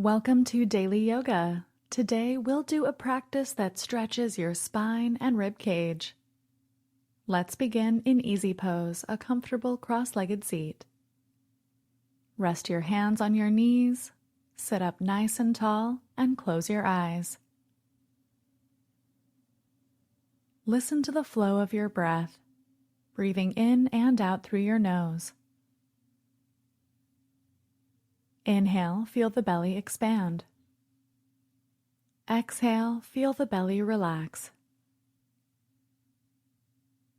Welcome to Daily Yoga. Today we'll do a practice that stretches your spine and rib cage. Let's begin in easy pose, a comfortable cross-legged seat. Rest your hands on your knees, sit up nice and tall, and close your eyes. Listen to the flow of your breath, breathing in and out through your nose. Inhale, feel the belly expand. Exhale, feel the belly relax.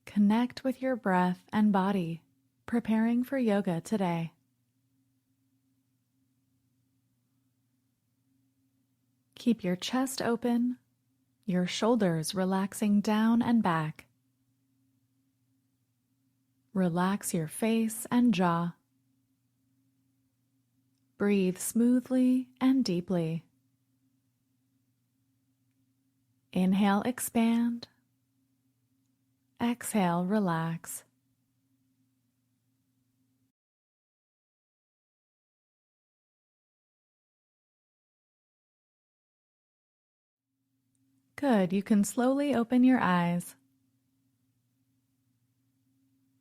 Connect with your breath and body, preparing for yoga today. Keep your chest open, your shoulders relaxing down and back. Relax your face and jaw. Breathe smoothly and deeply. Inhale, expand. Exhale, relax. Good, you can slowly open your eyes.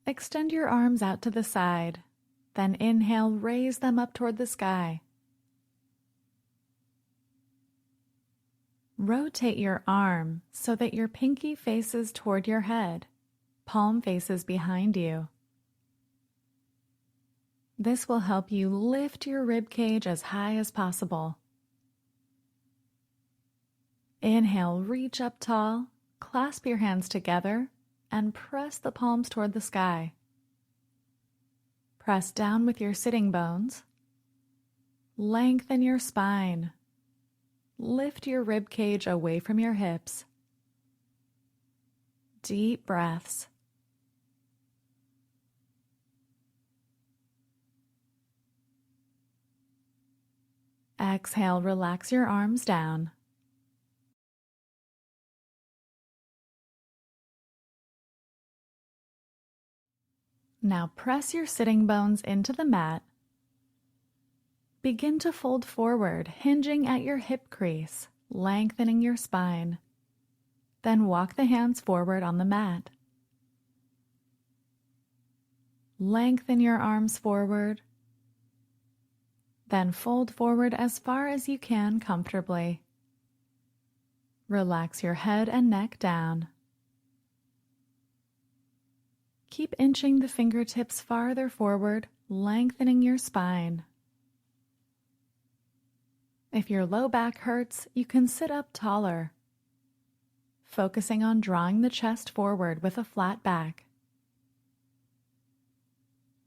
Extend your arms out to the side. Then inhale, raise them up toward the sky. Rotate your arm so that your pinky faces toward your head, palm faces behind you. This will help you lift your rib cage as high as possible. Inhale, reach up tall, clasp your hands together, and press the palms toward the sky. Press down with your sitting bones. Lengthen your spine. Lift your rib cage away from your hips. Deep breaths. Exhale, relax your arms down. Now press your sitting bones into the mat. Begin to fold forward, hinging at your hip crease, lengthening your spine. Then walk the hands forward on the mat. Lengthen your arms forward. Then fold forward as far as you can comfortably. Relax your head and neck down. Keep inching the fingertips farther forward, lengthening your spine. If your low back hurts, you can sit up taller, focusing on drawing the chest forward with a flat back.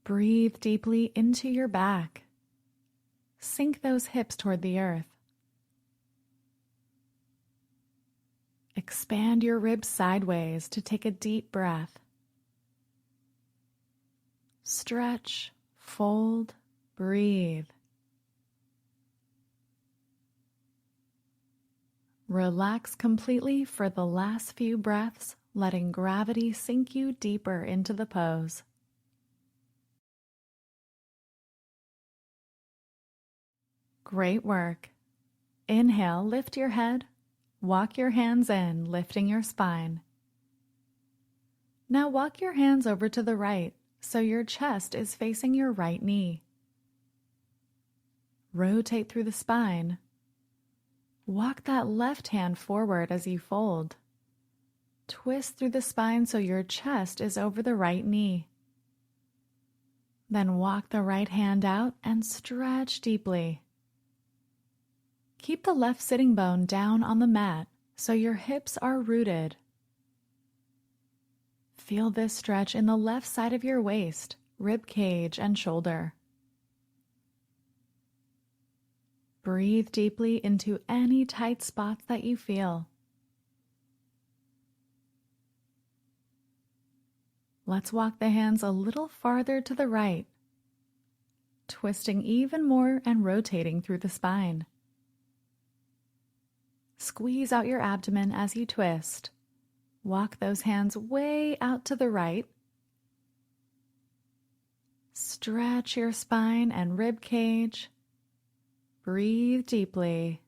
Breathe deeply into your back. Sink those hips toward the earth. Expand your ribs sideways to take a deep breath. Stretch, fold, breathe. Relax completely for the last few breaths, letting gravity sink you deeper into the pose. Great work. Inhale, lift your head. Walk your hands in, lifting your spine. Now walk your hands over to the right, so your chest is facing your right knee. Rotate through the spine. Walk that left hand forward as you fold. Twist through the spine so your chest is over the right knee. Then walk the right hand out and stretch deeply. Keep the left sitting bone down on the mat so your hips are rooted. Feel this stretch in the left side of your waist, rib cage, and shoulder. Breathe deeply into any tight spots that you feel. Let's walk the hands a little farther to the right, twisting even more and rotating through the spine. Squeeze out your abdomen as you twist. Walk those hands way out to the right. Stretch your spine and rib cage. Breathe deeply.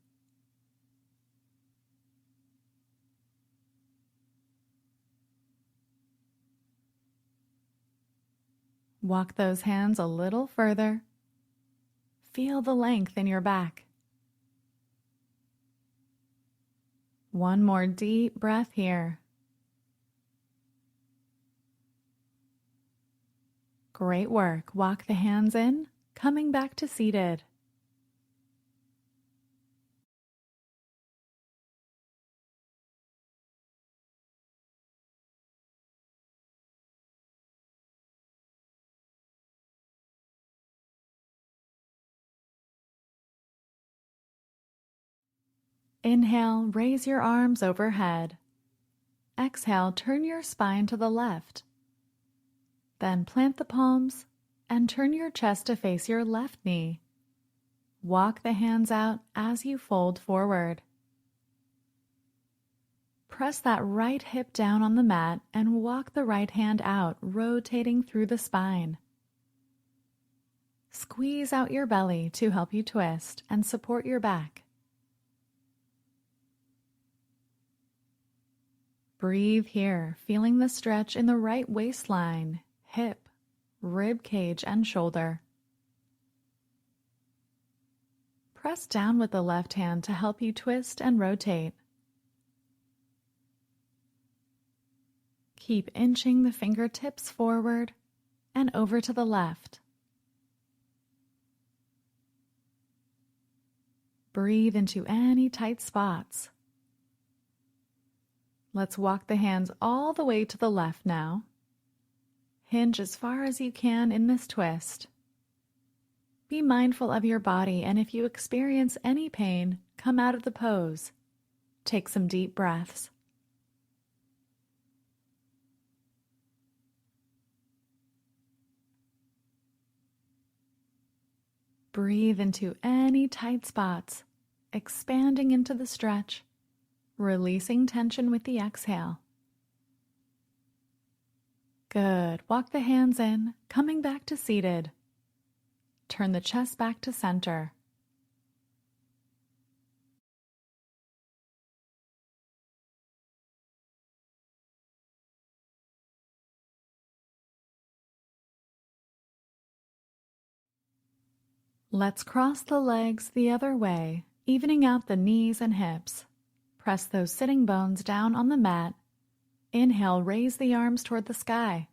Walk those hands a little further. Feel the length in your back. One more deep breath here. Great work. Walk the hands in, coming back to seated. Inhale, raise your arms overhead. Exhale, turn your spine to the left. Then plant the palms and turn your chest to face your left knee. Walk the hands out as you fold forward. Press that right hip down on the mat and walk the right hand out, rotating through the spine. Squeeze out your belly to help you twist and support your back. Breathe here, feeling the stretch in the right waistline, hip, rib cage, and shoulder. Press down with the left hand to help you twist and rotate. Keep inching the fingertips forward and over to the left. Breathe into any tight spots. Let's walk the hands all the way to the left now. Hinge as far as you can in this twist. Be mindful of your body, and if you experience any pain, come out of the pose. Take some deep breaths. Breathe into any tight spots, expanding into the stretch, releasing tension with the exhale. Good. Walk the hands in, coming back to seated. Turn the chest back to center. Let's cross the legs the other way, evening out the knees and hips. Press those sitting bones down on the mat. Inhale, raise the arms toward the sky.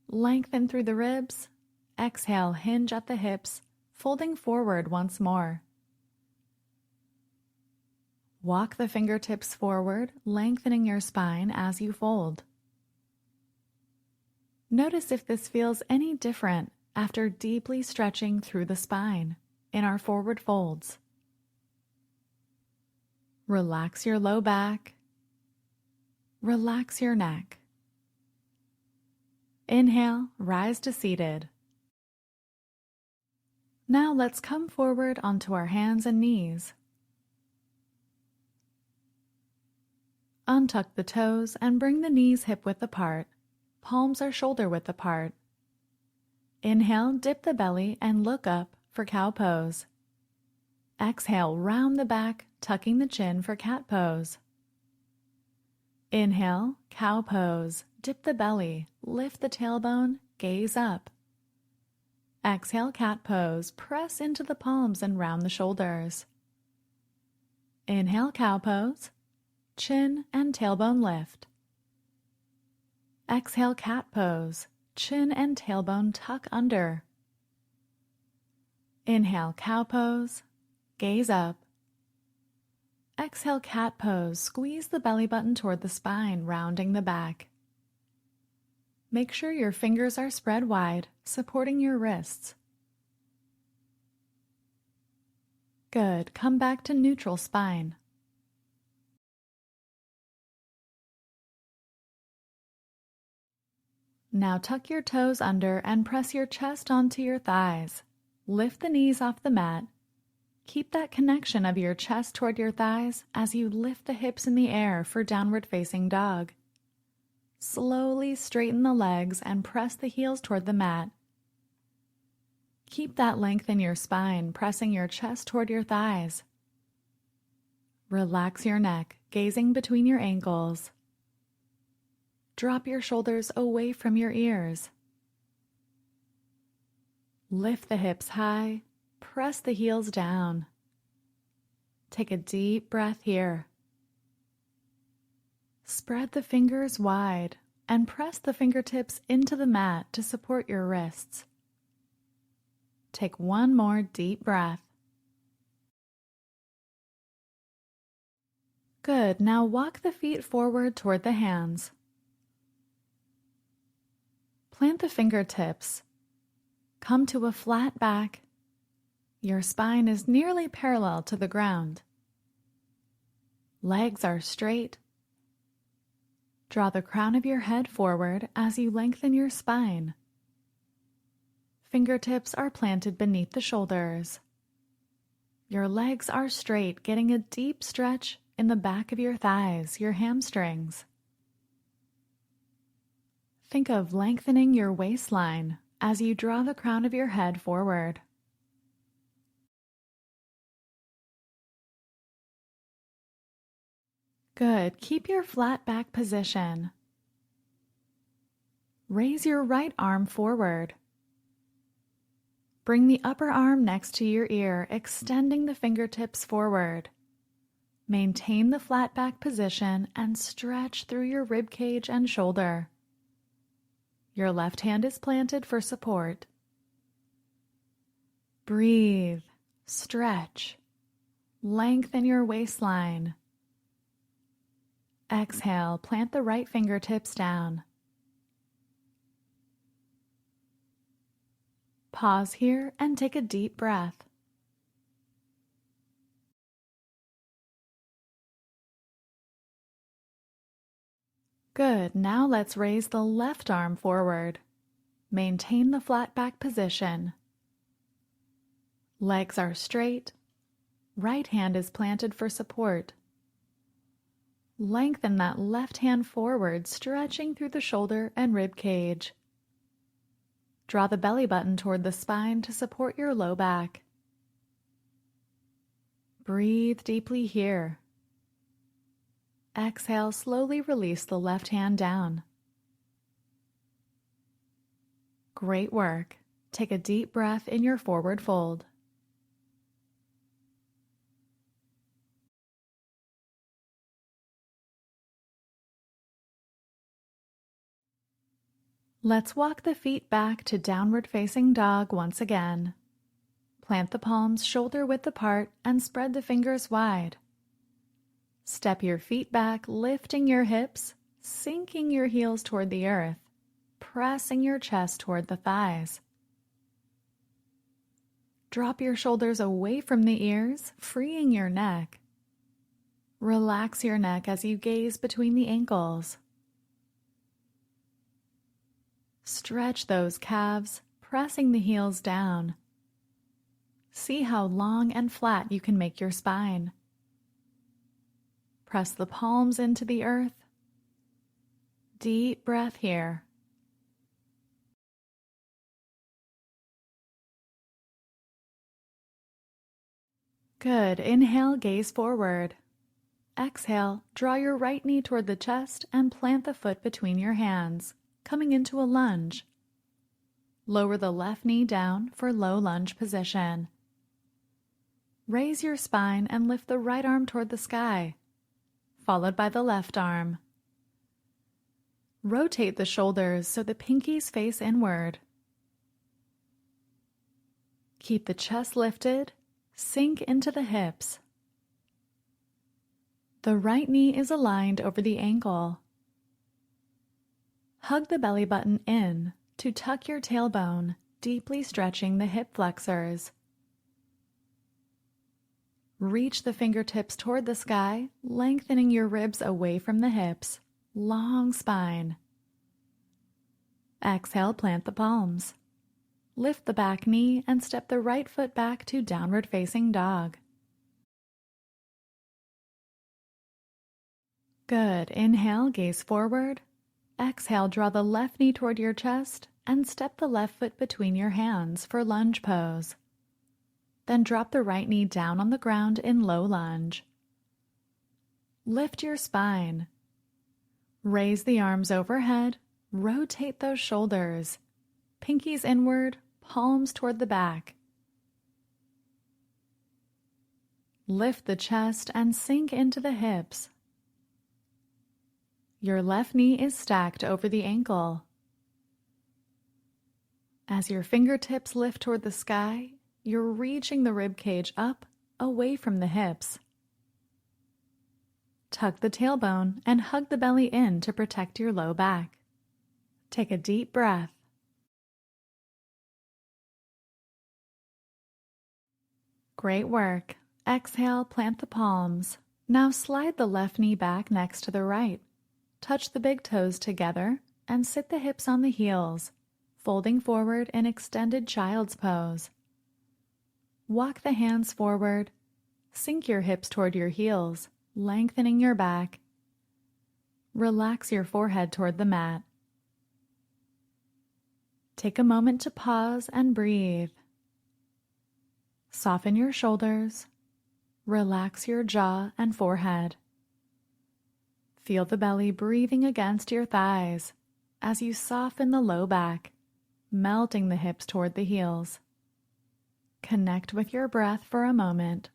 Lengthen through the ribs. Exhale, hinge at the hips, folding forward once more. Walk the fingertips forward, lengthening your spine as you fold. Notice if this feels any different after deeply stretching through the spine in our forward folds. Relax your low back. Relax your neck. Inhale, rise to seated. Now let's come forward onto our hands and knees. Untuck the toes and bring the knees hip-width apart. Palms are shoulder-width apart. Inhale, dip the belly and look up for cow pose. Exhale, round the back, tucking the chin for cat pose. Inhale, cow pose. Dip the belly, lift the tailbone, gaze up. Exhale, cat pose. Press into the palms and round the shoulders. Inhale, cow pose. Chin and tailbone lift. Exhale, cat pose. Chin and tailbone tuck under. Inhale, cow pose. Gaze up. Exhale, cat pose. Squeeze the belly button toward the spine, rounding the back. Make sure your fingers are spread wide, supporting your wrists. Good. Come back to neutral spine. Now tuck your toes under and press your chest onto your thighs. Lift the knees off the mat. Keep that connection of your chest toward your thighs as you lift the hips in the air for downward facing dog. Slowly straighten the legs and press the heels toward the mat. Keep that length in your spine, pressing your chest toward your thighs. Relax your neck, gazing between your ankles. Drop your shoulders away from your ears. Lift the hips high, press the heels down. Take a deep breath here. Spread the fingers wide and press the fingertips into the mat to support your wrists. Take one more deep breath. Good. Now walk the feet forward toward the hands. Plant the fingertips. Come to a flat back. Your spine is nearly parallel to the ground. Legs are straight. Draw the crown of your head forward as you lengthen your spine. Fingertips are planted beneath the shoulders. Your legs are straight, getting a deep stretch in the back of your thighs, your hamstrings. Think of lengthening your waistline as you draw the crown of your head forward. Good. Keep your flat back position. Raise your right arm forward. Bring the upper arm next to your ear, extending the fingertips forward. Maintain the flat back position and stretch through your rib cage and shoulder. Your left hand is planted for support. Breathe, stretch, lengthen your waistline. Exhale, plant the right fingertips down. Pause here and take a deep breath. Good. Now let's raise the left arm forward. Maintain the flat back position. Legs are straight. Right hand is planted for support. Lengthen that left hand forward, stretching through the shoulder and rib cage. Draw the belly button toward the spine to support your low back. Breathe deeply here. Exhale, slowly release the left hand down. Great work. Take a deep breath in your forward fold. Let's walk the feet back to downward facing dog once again. Plant the palms shoulder width apart and spread the fingers wide. Step your feet back, lifting your hips, sinking your heels toward the earth, pressing your chest toward the thighs. Drop your shoulders away from the ears, freeing your neck. Relax your neck as you gaze between the ankles. Stretch those calves, pressing the heels down. See how long and flat you can make your spine. Press the palms into the earth. Deep breath here. Good. Inhale, gaze forward. Exhale, draw your right knee toward the chest and plant the foot between your hands, coming into a lunge. Lower the left knee down for low lunge position. Raise your spine and lift the right arm toward the sky, followed by the left arm. Rotate the shoulders so the pinkies face inward. Keep the chest lifted, sink into the hips. The right knee is aligned over the ankle. Hug the belly button in to tuck your tailbone, deeply stretching the hip flexors. Reach the fingertips toward the sky, lengthening your ribs away from the hips. Long spine. Exhale, plant the palms. Lift the back knee and step the right foot back to downward facing dog. Good. Inhale, gaze forward. Exhale, draw the left knee toward your chest and step the left foot between your hands for lunge pose. Then drop the right knee down on the ground in low lunge. Lift your spine. Raise the arms overhead, rotate those shoulders, pinkies inward, palms toward the back. Lift the chest and sink into the hips. Your left knee is stacked over the ankle. As your fingertips lift toward the sky, you're reaching the rib cage up, away from the hips. Tuck the tailbone and hug the belly in to protect your low back. Take a deep breath. Great work. Exhale, plant the palms. Now slide the left knee back next to the right. Touch the big toes together and sit the hips on the heels, folding forward in extended child's pose. Walk the hands forward. Sink your hips toward your heels, lengthening your back. Relax your forehead toward the mat. Take a moment to pause and breathe. Soften your shoulders. Relax your jaw and forehead. Feel the belly breathing against your thighs as you soften the low back, melting the hips toward the heels. Connect with your breath for a moment.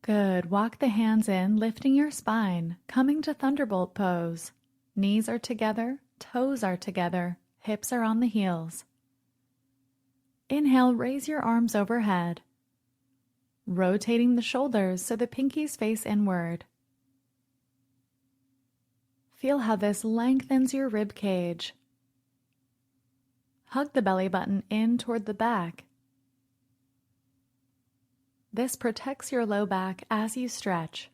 Good. Walk the hands in, lifting your spine, coming to thunderbolt pose. Knees are together, toes are together, hips are on the heels. Inhale, raise your arms overhead, rotating the shoulders so the pinkies face inward. Feel how this lengthens your rib cage. Hug the belly button in toward the back. This protects your low back as you stretch.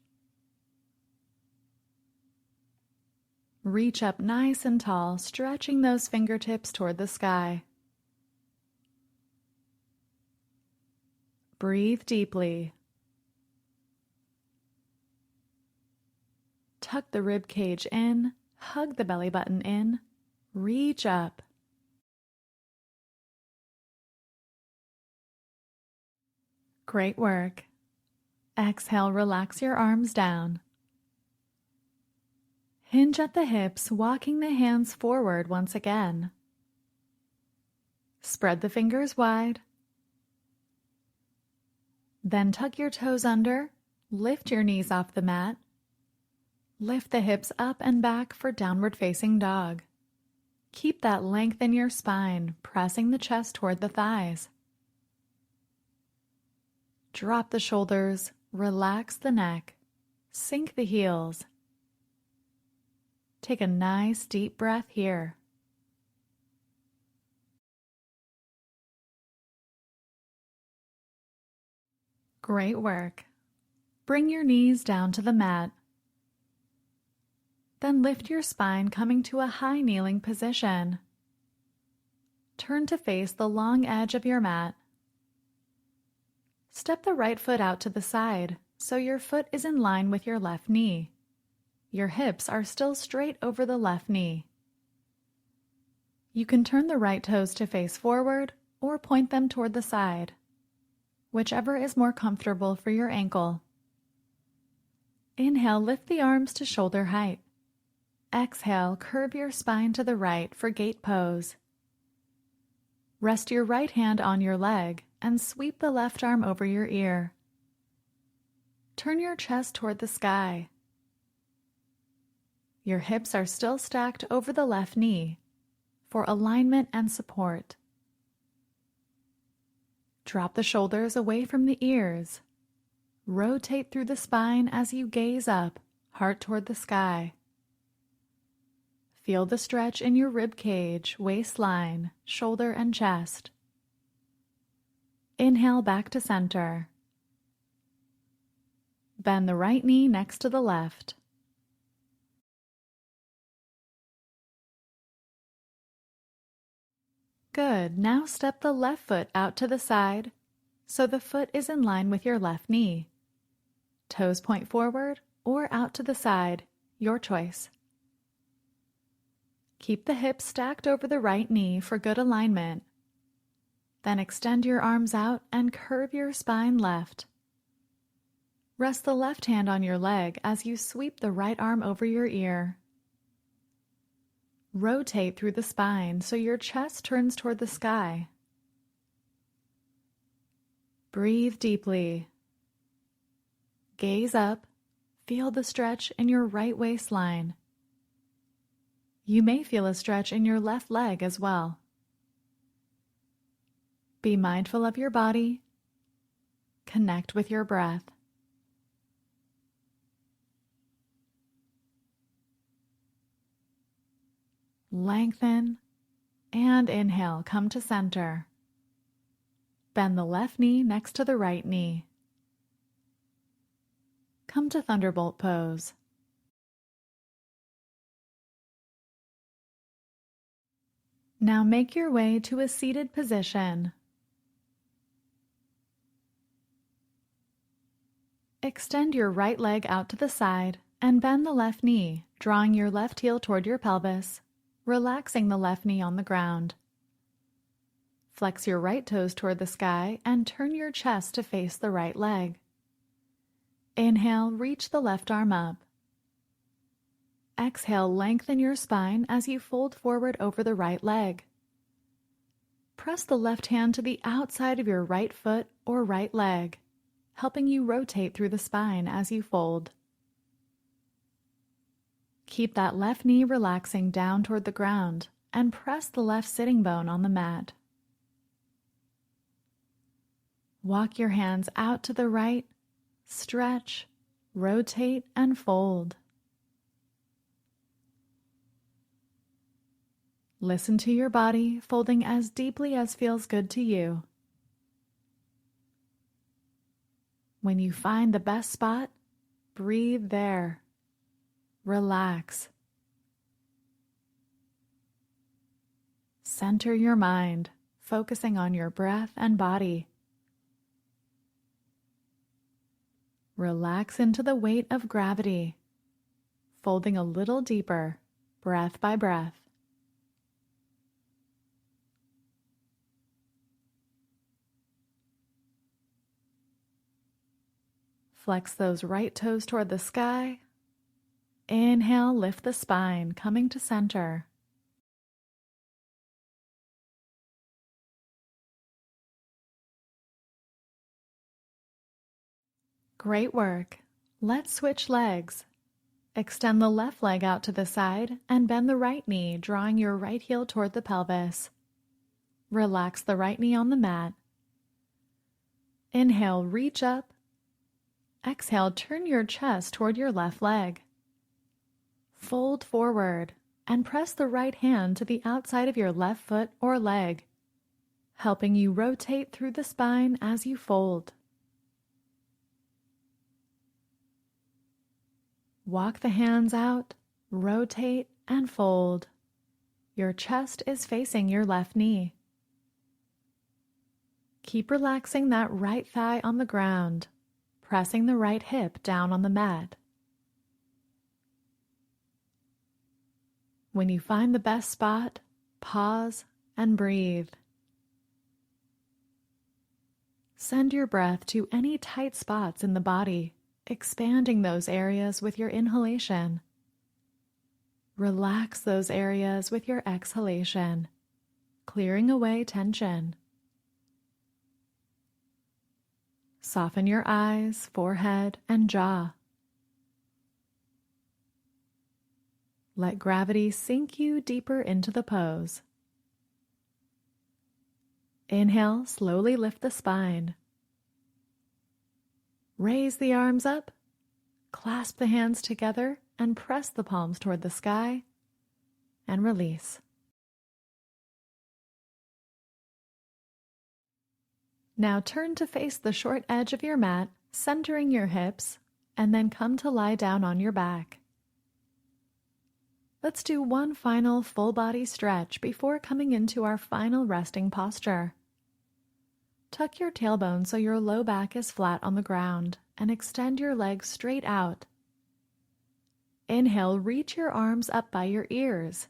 Reach up nice and tall, stretching those fingertips toward the sky. Breathe deeply. Tuck the rib cage in, hug the belly button in, reach up. Great work. Exhale, relax your arms down. Hinge at the hips, walking the hands forward once again. Spread the fingers wide. Then tuck your toes under, lift your knees off the mat. Lift the hips up and back for downward facing dog. Keep that length in your spine, pressing the chest toward the thighs. Drop the shoulders, relax the neck, sink the heels. Take a nice deep breath here. Great work. Bring your knees down to the mat. Then lift your spine, coming to a high kneeling position. Turn to face the long edge of your mat. Step the right foot out to the side so your foot is in line with your left knee. Your hips are still straight over the left knee. You can turn the right toes to face forward or point them toward the side, whichever is more comfortable for your ankle. Inhale, lift the arms to shoulder height. Exhale, curve your spine to the right for Gait pose. Rest your right hand on your leg and sweep the left arm over your ear. Turn your chest toward the sky. Your hips are still stacked over the left knee for alignment and support. Drop the shoulders away from the ears. Rotate through the spine as you gaze up, heart toward the sky. Feel the stretch in your rib cage, waistline, shoulder, and chest. Inhale back to center. Bend the right knee next to the left. Good. Now step the left foot out to the side so the foot is in line with your left knee. Toes point forward or out to the side, your choice. Keep the hips stacked over the right knee for good alignment. Then extend your arms out and curve your spine left. Rest the left hand on your leg as you sweep the right arm over your ear. Rotate through the spine so your chest turns toward the sky. Breathe deeply. Gaze up. Feel the stretch in your right waistline. You may feel a stretch in your left leg as well. Be mindful of your body. Connect with your breath. Lengthen and inhale, come to center. Bend the left knee next to the right knee. Come to thunderbolt pose. Now make your way to a seated position. Extend your right leg out to the side and bend the left knee, drawing your left heel toward your pelvis, relaxing the left knee on the ground. Flex your right toes toward the sky and turn your chest to face the right leg. Inhale, reach the left arm up. Exhale, lengthen your spine as you fold forward over the right leg. Press the left hand to the outside of your right foot or right leg, helping you rotate through the spine as you fold. Keep that left knee relaxing down toward the ground and press the left sitting bone on the mat. Walk your hands out to the right, stretch, rotate, and fold. Listen to your body, folding as deeply as feels good to you. When you find the best spot, breathe there. Relax. Center your mind, focusing on your breath and body. Relax into the weight of gravity, folding a little deeper, breath by breath. Flex those right toes toward the sky. Inhale, lift the spine, coming to center. Great work. Let's switch legs. Extend the left leg out to the side and bend the right knee, drawing your right heel toward the pelvis. Relax the right knee on the mat. Inhale, reach up. Exhale, turn your chest toward your left leg. Fold forward and press the right hand to the outside of your left foot or leg, helping you rotate through the spine as you fold. Walk the hands out, rotate, and fold. Your chest is facing your left knee. Keep relaxing that right thigh on the ground, pressing the right hip down on the mat. When you find the best spot, pause and breathe. Send your breath to any tight spots in the body, expanding those areas with your inhalation. Relax those areas with your exhalation, clearing away tension. Soften your eyes, forehead, and jaw. Let gravity sink you deeper into the pose. Inhale, slowly lift the spine. Raise the arms up, clasp the hands together, and press the palms toward the sky, and release. Now turn to face the short edge of your mat, centering your hips, and then come to lie down on your back. Let's do one final full body stretch before coming into our final resting posture. Tuck your tailbone so your low back is flat on the ground and extend your legs straight out. Inhale, reach your arms up by your ears.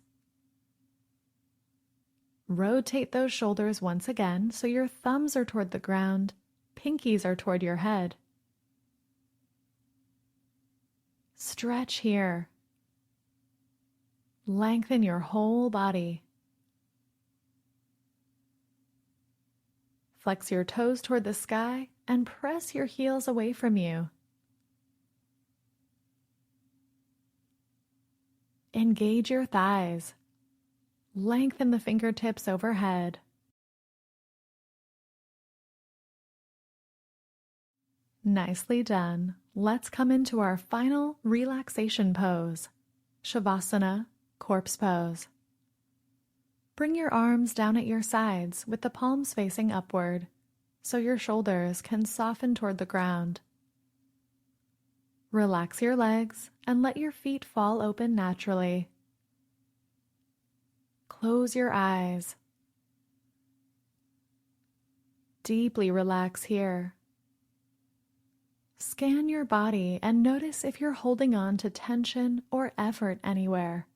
Rotate those shoulders once again so your thumbs are toward the ground, pinkies are toward your head. Stretch here. Lengthen your whole body. Flex your toes toward the sky and press your heels away from you. Engage your thighs. Lengthen the fingertips overhead. Nicely done. Let's come into our final relaxation pose, Savasana, corpse pose. Bring your arms down at your sides with the palms facing upward, so your shoulders can soften toward the ground. Relax your legs and let your feet fall open naturally. Close your eyes. Deeply relax here. Scan your body and notice if you're holding on to tension or effort anywhere.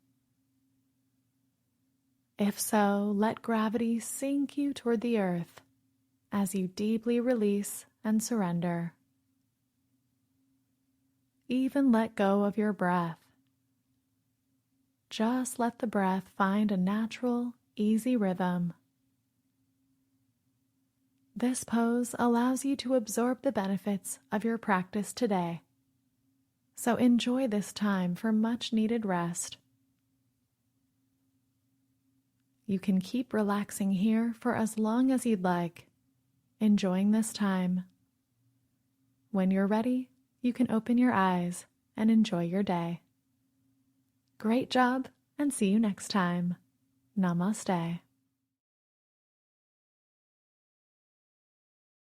If so, let gravity sink you toward the earth as you deeply release and surrender. Even let go of your breath. Just let the breath find a natural, easy rhythm. This pose allows you to absorb the benefits of your practice today. So enjoy this time for much needed rest. You can keep relaxing here for as long as you'd like, enjoying this time. When you're ready, you can open your eyes and enjoy your day. Great job, and see you next time. Namaste.